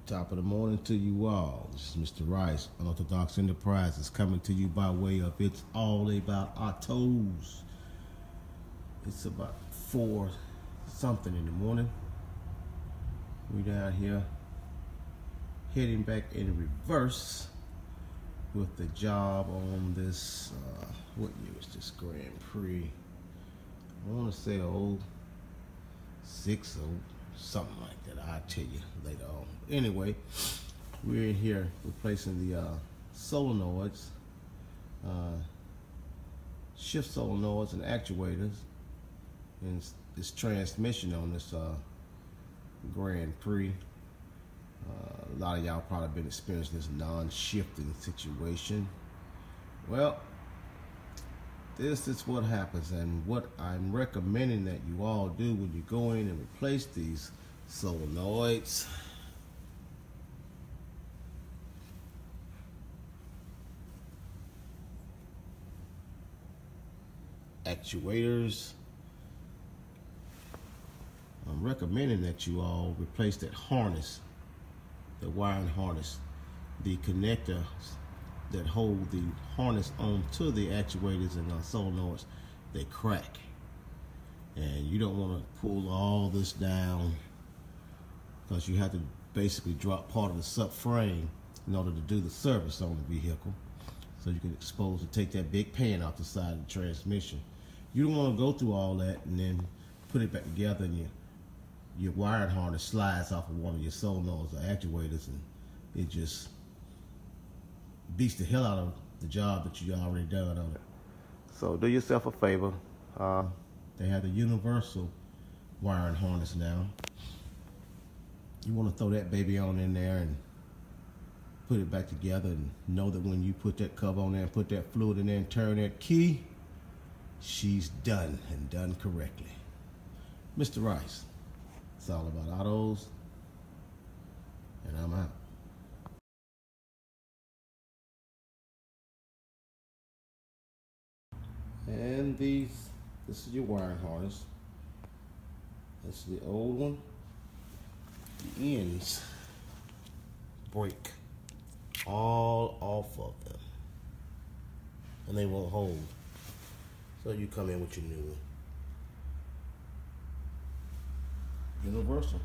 Top of the morning to you all. This is Mr. Rice, Unorthodox Enterprises, coming to you by way of It's All About Autos. It's about 4 something in the morning. We down here heading back in reverse with the job on this, what year is this Grand Prix? I want to say 06 or something like that. I'll tell you later on. Anyway, we're in here replacing the solenoids, shift solenoids and actuators, and this transmission on this Grand Prix. A lot of y'all probably been experiencing this non-shifting situation. Well, this is what happens, and what I'm recommending that you all do when you go in and replace these solenoids. Actuators. I'm recommending that you all replace that harness, the wiring harness, the connectors that hold the harness onto the actuators and solenoids. They crack, and you don't want to pull all this down, because you have to basically drop part of the subframe in order to do the service on the vehicle, so you can expose to take that big pan off the side of the transmission. You don't want to go through all that and then put it back together, and your wiring harness slides off of one of your solenoids or actuators, and it just beats the hell out of the job that you already done on it. So do yourself a favor. They have the universal wiring harness now. You want to throw that baby on in there and put it back together, and know that when you put that cover on there and put that fluid in there and turn that key, she's done, and done correctly. Mr. Rice, it's all about autos, and I'm out. And this is your wiring harness. This is the old one. The ends break all off of them, and they won't hold. So you come in with your new one. Universal.